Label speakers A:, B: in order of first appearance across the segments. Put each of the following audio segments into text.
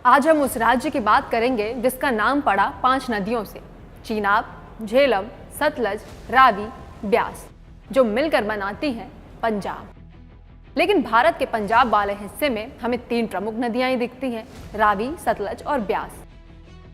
A: आज हम उस राज्य की बात करेंगे जिसका नाम पड़ा 5 नदियों से, चीनाब, झेलम, सतलज, रावी, ब्यास, जो मिलकर बनाती हैं पंजाब। लेकिन भारत के पंजाब वाले हिस्से में हमें 3 प्रमुख नदियां ही दिखती हैं, रावी, सतलज और ब्यास।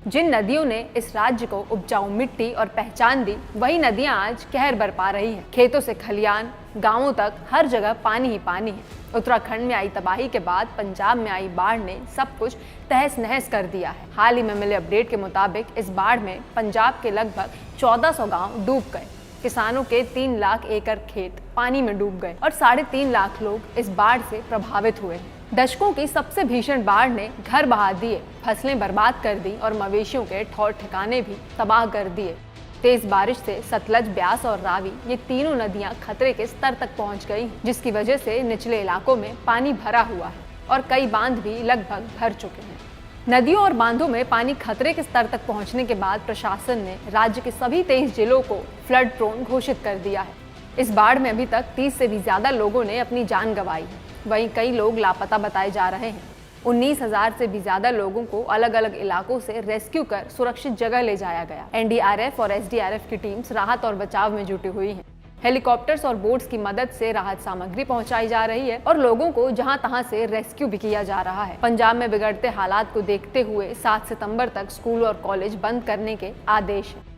A: जिन नदियों ने इस राज्य को उपजाऊ मिट्टी और पहचान दी, वही नदियां आज कहर बरपा रही हैं। खेतों से खलियान, गांवों तक हर जगह पानी ही पानी है। उत्तराखंड में आई तबाही के बाद पंजाब में आई बाढ़ ने सब कुछ तहस नहस कर दिया है। हाल ही में मिले अपडेट के मुताबिक इस बाढ़ में पंजाब के लगभग 1400 गांव डूब गए। किसानों के 3 लाख एकड़ खेत पानी में डूब गए और 3.5 लाख लोग इस बाढ़ से प्रभावित हुए हैं। दशकों की सबसे भीषण बाढ़ ने घर बहा दिए, फसलें बर्बाद कर दी और मवेशियों के ठौर ठिकाने भी तबाह कर दिए। तेज बारिश से सतलज, ब्यास और रावी, ये तीनों नदियां खतरे के स्तर तक पहुंच गई, जिसकी वजह से निचले इलाकों में पानी भरा हुआ है और कई बांध भी लगभग भर चुके हैं। नदियों और बांधों में पानी खतरे के स्तर तक पहुंचने के बाद प्रशासन ने राज्य के सभी 23 जिलों को फ्लड प्रोन घोषित कर दिया है। इस बाढ़ में अभी तक 30 से भी ज्यादा लोगों ने अपनी जान गंवाई है। वहीं कई लोग लापता बताए जा रहे हैं। 19,000 से भी ज्यादा लोगों को अलग अलग इलाकों से रेस्क्यू कर सुरक्षित जगह ले जाया गया। एनडीआरएफ और एसडीआरएफ की टीम्स राहत और बचाव में जुटी हुई हैं। हेलीकॉप्टर्स और बोट्स की मदद से राहत सामग्री पहुंचाई जा रही है और लोगों को जहां तहां से रेस्क्यू भी किया जा रहा है। पंजाब में बिगड़ते हालात को देखते हुए 7 सितंबर तक स्कूल और कॉलेज बंद करने के आदेश हैं।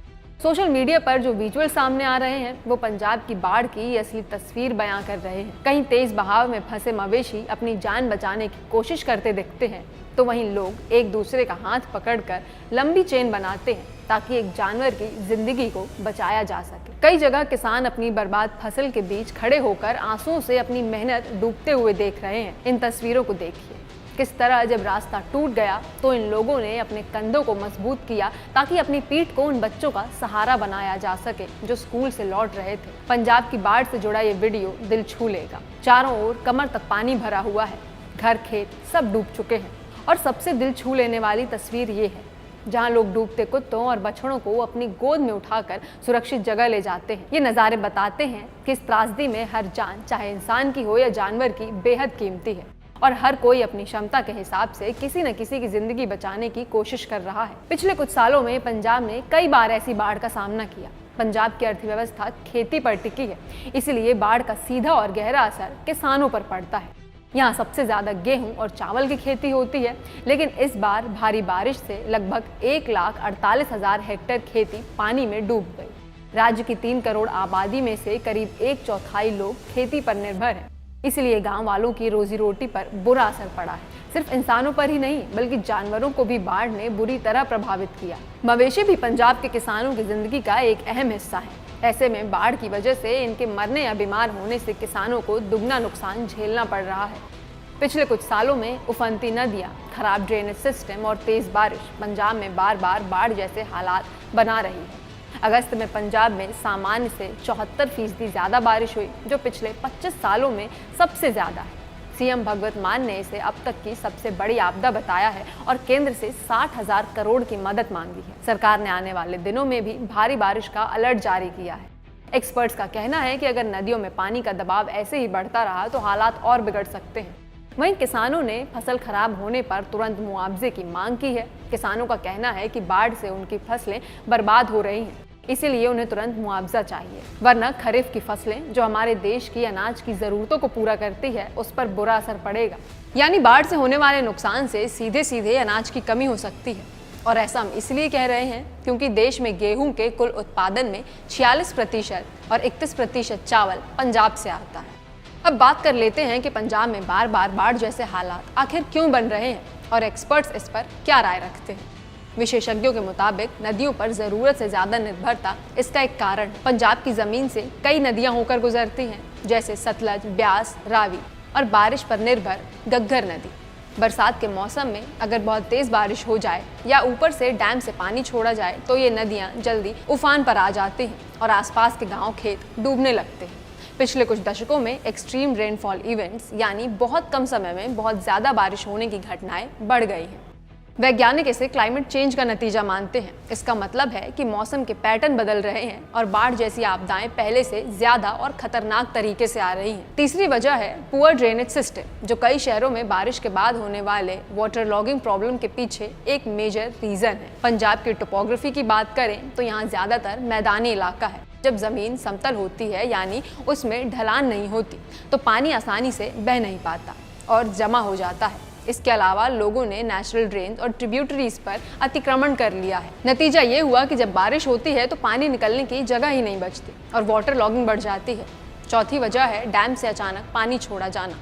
A: सोशल मीडिया पर जो विजुअल सामने आ रहे हैं वो पंजाब की बाढ़ की असली तस्वीर बयां कर रहे हैं। कहीं तेज बहाव में फंसे मवेशी अपनी जान बचाने की कोशिश करते दिखते हैं, तो वहीं लोग एक दूसरे का हाथ पकड़कर लंबी चेन बनाते हैं ताकि एक जानवर की जिंदगी को बचाया जा सके। कई जगह किसान अपनी बर्बाद फसल के बीच खड़े होकर आंसुओं से अपनी मेहनत डूबते हुए देख रहे हैं। इन तस्वीरों को देखिए, किस तरह जब रास्ता टूट गया तो इन लोगों ने अपने कंधों को मजबूत किया ताकि अपनी पीठ को उन बच्चों का सहारा बनाया जा सके जो स्कूल से लौट रहे थे। पंजाब की बाढ़ से जुड़ा ये वीडियो दिल छू लेगा। चारों ओर कमर तक पानी भरा हुआ है, घर खेत सब डूब चुके हैं और सबसे दिल छू लेने वाली तस्वीर ये है जहां लोग डूबते कुत्तों और बछड़ों को अपनी गोद में उठाकर सुरक्षित जगह ले जाते हैं। ये नज़ारे बताते हैं कि इस त्रासदी में हर जान, चाहे इंसान की हो या जानवर की, बेहद कीमती है और हर कोई अपनी क्षमता के हिसाब से किसी न किसी की जिंदगी बचाने की कोशिश कर रहा है। पिछले कुछ सालों में पंजाब ने कई बार ऐसी बाढ़ का सामना किया। पंजाब की अर्थव्यवस्था खेती पर टिकी है, इसलिए बाढ़ का सीधा और गहरा असर किसानों पर पड़ता है। यहाँ सबसे ज्यादा गेहूं और चावल की खेती होती है, लेकिन इस बार भारी बारिश से लगभग 1,48,000 हेक्टेयर खेती पानी में डूब गई। राज्य की 3 करोड़ आबादी में से करीब 1/4 लोग खेती पर निर्भर है, इसलिए गांव वालों की रोजी रोटी पर बुरा असर पड़ा है। सिर्फ इंसानों पर ही नहीं बल्कि जानवरों को भी बाढ़ ने बुरी तरह प्रभावित किया। मवेशी भी पंजाब के किसानों की जिंदगी का एक अहम हिस्सा है। ऐसे में बाढ़ की वजह से इनके मरने या बीमार होने से किसानों को दुगना नुकसान झेलना पड़ रहा है। पिछले कुछ सालों में उफनती नदियां, खराब ड्रेनेज सिस्टम और तेज बारिश पंजाब में बार बार बाढ़ जैसे हालात बना रही है। अगस्त में पंजाब में सामान्य से 74% ज्यादा बारिश हुई, जो पिछले 25 सालों में सबसे ज्यादा है। सीएम भगवंत मान ने इसे अब तक की सबसे बड़ी आपदा बताया है और केंद्र से 60,000 करोड़ की मदद मांगी है। सरकार ने आने वाले दिनों में भी भारी बारिश का अलर्ट जारी किया है। एक्सपर्ट्स का कहना है कि अगर नदियों में पानी का दबाव ऐसे ही बढ़ता रहा तो हालात और बिगड़ सकते हैं। वहीं किसानों ने फसल खराब होने पर तुरंत मुआवजे की मांग की है। किसानों का कहना है कि बाढ़ से उनकी फसलें बर्बाद हो रही हैं, इसीलिए उन्हें तुरंत मुआवजा चाहिए, वरना खरीफ की फसलें जो हमारे देश की अनाज की जरूरतों को पूरा करती है उस पर बुरा असर पड़ेगा। यानी बाढ़ से होने वाले नुकसान से सीधे सीधे अनाज की कमी हो सकती है। और ऐसा हम इसलिए कह रहे हैं क्योंकि देश में गेहूं के कुल उत्पादन में 46% और 31% चावल पंजाब से आता है। अब बात कर लेते हैं कि पंजाब में बार बार बाढ़ जैसे हालात आखिर क्यों बन रहे हैं और एक्सपर्ट्स इस पर क्या राय रखते हैं। विशेषज्ञों के मुताबिक नदियों पर जरूरत से ज्यादा निर्भरता इसका एक कारण। पंजाब की जमीन से कई नदियां होकर गुजरती हैं, जैसे सतलज, ब्यास, रावी और बारिश पर निर्भर घग्गर नदी। बरसात के मौसम में अगर बहुत तेज बारिश हो जाए या ऊपर से डैम से पानी छोड़ा जाए तो ये नदियां जल्दी उफान पर आ जाती हैं और आसपास के गांव खेत डूबने लगते हैं। पिछले कुछ दशकों में एक्सट्रीम रेनफॉल इवेंट्स यानी बहुत कम समय में बहुत ज्यादा बारिश होने की घटनाएं बढ़ गई हैं। वैज्ञानिक इसे क्लाइमेट चेंज का नतीजा मानते हैं। इसका मतलब है कि मौसम के पैटर्न बदल रहे हैं और बाढ़ जैसी आपदाएं पहले से ज्यादा और खतरनाक तरीके से आ रही हैं। तीसरी वजह है पुअर ड्रेनेज सिस्टम, जो कई शहरों में बारिश के बाद होने वाले वाटर लॉगिंग प्रॉब्लम के पीछे एक मेजर रीजन है। पंजाब की टोपोग्राफी की बात करें तो यहाँ ज्यादातर मैदानी इलाका है। जब जमीन समतल होती है, यानी उसमें ढलान नहीं होती, तो पानी आसानी से बह नहीं पाता और जमा हो जाता है। इसके अलावा लोगों ने नेचुरल ड्रेन्स और ट्रिब्यूटरीज पर अतिक्रमण कर लिया है। नतीजा ये हुआ कि जब बारिश होती है तो पानी निकलने की जगह ही नहीं बचती और वाटर लॉगिंग बढ़ जाती है। चौथी वजह है डैम से अचानक पानी छोड़ा जाना।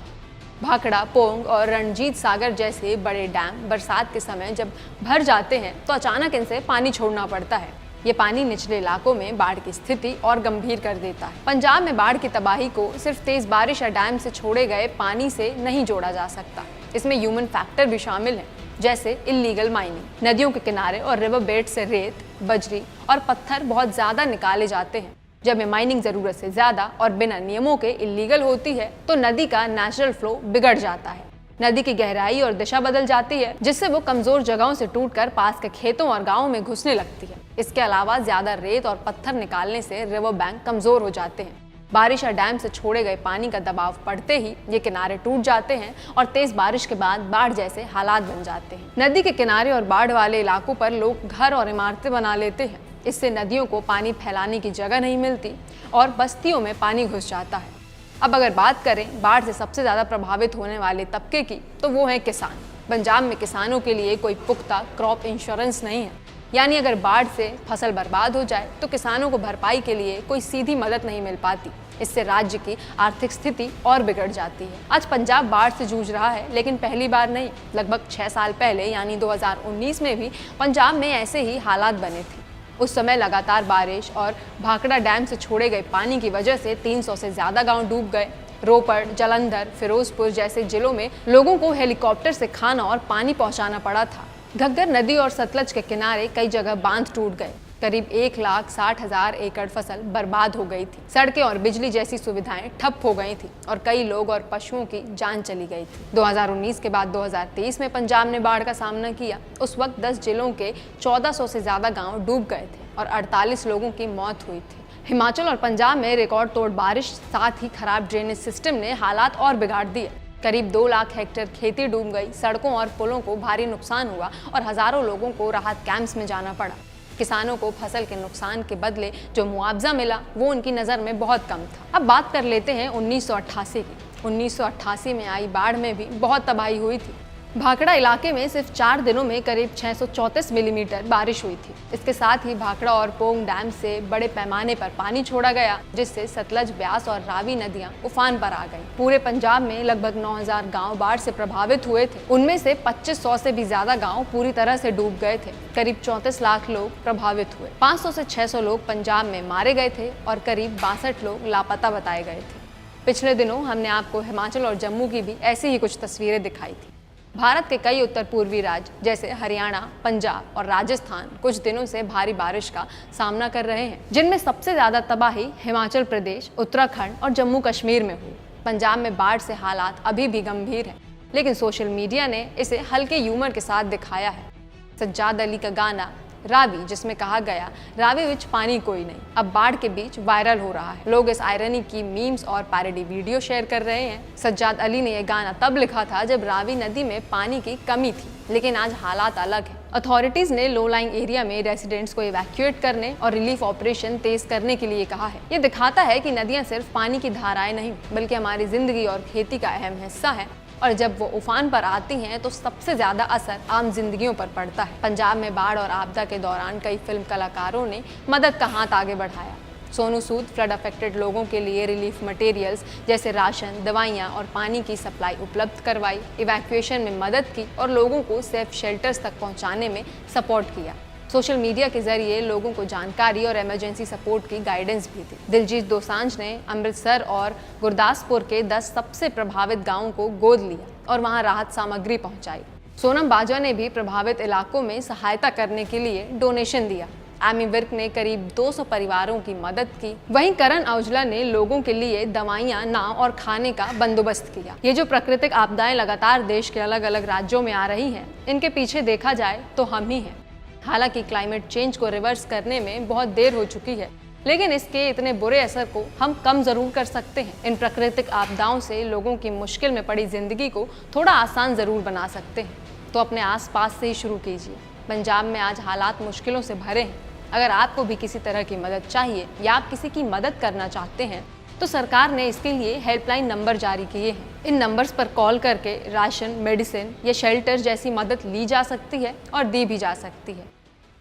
A: भाखड़ा, पोंग और रणजीत सागर जैसे बड़े डैम बरसात के समय जब भर जाते हैं तो अचानक इनसे पानी छोड़ना पड़ता है। ये पानी निचले इलाकों में बाढ़ की स्थिति और गंभीर कर देता है। पंजाब में बाढ़ की तबाही को सिर्फ तेज बारिश या डैम से छोड़े गए पानी से नहीं जोड़ा जा सकता। इसमें ह्यूमन फैक्टर भी शामिल है, जैसे इल्लीगल माइनिंग। नदियों के किनारे और रिवर बेड से रेत, बजरी और पत्थर बहुत ज्यादा निकाले जाते हैं। जब ये माइनिंग जरूरत से ज्यादा और बिना नियमों के इल्लीगल होती है तो नदी का नेचुरल फ्लो बिगड़ जाता है। नदी की गहराई और दिशा बदल जाती है, जिससे वो कमजोर जगहों से टूटकर पास के खेतों और गांवों में घुसने लगती है। इसके अलावा ज्यादा रेत और पत्थर निकालने से रिवर बैंक कमजोर हो जाते हैं। बारिश या डैम से छोड़े गए पानी का दबाव पड़ते ही ये किनारे टूट जाते हैं और तेज बारिश के बाद बाढ़ जैसे हालात बन जाते हैं। नदी के किनारे और बाढ़ वाले इलाकों पर लोग घर और इमारतें बना लेते हैं। इससे नदियों को पानी फैलाने की जगह नहीं मिलती और बस्तियों में पानी घुस जाता है। अब अगर बात करें बाढ़ से सबसे ज़्यादा प्रभावित होने वाले तबके की, तो वो है किसान। पंजाब में किसानों के लिए कोई पुख्ता क्रॉप इंश्योरेंस नहीं है, यानी अगर बाढ़ से फसल बर्बाद हो जाए तो किसानों को भरपाई के लिए कोई सीधी मदद नहीं मिल पाती। इससे राज्य की आर्थिक स्थिति और बिगड़ जाती है। आज पंजाब बाढ़ से जूझ रहा है, लेकिन पहली बार नहीं। लगभग 6 साल पहले यानी 2019 में भी पंजाब में ऐसे ही हालात बने थे। उस समय लगातार बारिश और भाखड़ा डैम से छोड़े गए पानी की वजह से 300 से ज्यादा गांव डूब गए। रोपड़, जालंधर, फिरोजपुर जैसे जिलों में लोगों को हेलीकॉप्टर से खाना और पानी पहुंचाना पड़ा था। घग्गर नदी और सतलज के किनारे कई जगह बांध टूट गए। करीब 1,60,000 एकड़ फसल बर्बाद हो गई थी। सड़कें और बिजली जैसी सुविधाएं ठप हो गई थी और कई लोग और पशुओं की जान चली गई थी। 2019 के बाद 2023 में पंजाब ने बाढ़ का सामना किया। उस वक्त 10 जिलों के 1400 से ज्यादा गांव डूब गए थे और 48 लोगों की मौत हुई थी। हिमाचल और पंजाब में रिकॉर्ड तोड़ बारिश, साथ ही खराब ड्रेनेज सिस्टम ने हालात और बिगाड़ दिए। करीब 2 लाख हेक्टेयर खेती डूब गई। सड़कों और पुलों को भारी नुकसान हुआ और हजारों लोगों को राहत कैंप्स में जाना पड़ा। किसानों को फसल के नुकसान के बदले जो मुआवजा मिला वो उनकी नज़र में बहुत कम था। अब बात कर लेते हैं 1988 की। 1988 में आई बाढ़ में भी बहुत तबाही हुई थी। भाखड़ा इलाके में सिर्फ 4 दिनों में करीब 634 मिलीमीटर बारिश हुई थी। इसके साथ ही भाखड़ा और पोंग डैम से बड़े पैमाने पर पानी छोड़ा गया, जिससे सतलज, ब्यास और रावी नदियां उफान पर आ गईं। पूरे पंजाब में लगभग 9,000 गांव बाढ़ से प्रभावित हुए थे। उनमें से 2500 से भी ज्यादा गांव पूरी तरह से डूब गए थे। करीब 34 लाख लोग प्रभावित हुए। 500 से 600 लोग पंजाब में मारे गए थे और करीब 62 लोग लापता बताए गए थे। पिछले दिनों हमने आपको हिमाचल और जम्मू की भी ऐसी ही कुछ तस्वीरें दिखाई थी। भारत के कई उत्तर पूर्वी राज्य जैसे हरियाणा, पंजाब और राजस्थान कुछ दिनों से भारी बारिश का सामना कर रहे हैं, जिनमें सबसे ज्यादा तबाही हिमाचल प्रदेश, उत्तराखंड और जम्मू कश्मीर में हुई। पंजाब में बाढ़ से हालात अभी भी गंभीर हैं, लेकिन सोशल मीडिया ने इसे हल्के ह्यूमर के साथ दिखाया है। सज्जाद अली का गाना रावी, जिसमें कहा गया रावी विच पानी कोई नहीं, अब बाढ़ के बीच वायरल हो रहा है। लोग इस आयरनी की मीम्स और पैरोडी वीडियो शेयर कर रहे हैं। सज्जाद अली ने यह गाना तब लिखा था जब रावी नदी में पानी की कमी थी, लेकिन आज हालात अलग है। अथॉरिटीज ने लो लाइंग एरिया में रेसिडेंट्स को इवैक्यूएट करने और रिलीफ ऑपरेशन तेज करने के लिए कहा है। ये दिखाता है कि नदियां सिर्फ पानी की धाराएं नहीं, बल्कि हमारी जिंदगी और खेती का अहम हिस्सा है, और जब वो उफान पर आती हैं तो सबसे ज्यादा असर आम जिंदगियों पर पड़ता है। पंजाब में बाढ़ और आपदा के दौरान कई फिल्म कलाकारों ने मदद का हाथ आगे बढ़ाया। सोनू सूद फ्लड अफेक्टेड लोगों के लिए रिलीफ मटेरियल्स जैसे राशन, दवाइयाँ और पानी की सप्लाई उपलब्ध करवाई, इवैक्यूएशन में मदद की और लोगों को सेफ शेल्टर्स तक पहुँचाने में सपोर्ट किया। सोशल मीडिया के जरिए लोगों को जानकारी और इमरजेंसी सपोर्ट की गाइडेंस भी दी। दिलजीत दोसांझ ने अमृतसर और गुरदासपुर के 10 सबसे प्रभावित गांवों को गोद लिया और वहां राहत सामग्री पहुंचाई। सोनम बाजवा ने भी प्रभावित इलाकों में सहायता करने के लिए डोनेशन दिया। एमी विर्क ने करीब 200 परिवारों की मदद की। वहीं करण औजला ने लोगों के लिए दवाइयां, नाव और खाने का बंदोबस्त किया। ये जो प्राकृतिक आपदाएं लगातार देश के अलग अलग राज्यों में आ रही हैं, इनके पीछे देखा जाए तो हम ही हैं। हालांकि क्लाइमेट चेंज को रिवर्स करने में बहुत देर हो चुकी है, लेकिन इसके इतने बुरे असर को हम कम जरूर कर सकते हैं। इन प्राकृतिक आपदाओं से लोगों की मुश्किल में पड़ी जिंदगी को थोड़ा आसान जरूर बना सकते हैं। तो अपने आसपास से ही शुरू कीजिए। पंजाब में आज हालात मुश्किलों से भरे हैं। अगर आपको भी किसी तरह की मदद चाहिए या आप किसी की मदद करना चाहते हैं तो सरकार ने इसके लिए हेल्पलाइन नंबर जारी किए हैं। इन नंबर्स पर कॉल करके राशन, मेडिसिन या शेल्टर जैसी मदद ली जा सकती है और दी भी जा सकती है।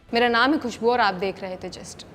A: मेरा नाम है खुशबू और आप देख रहे थे जस्ट।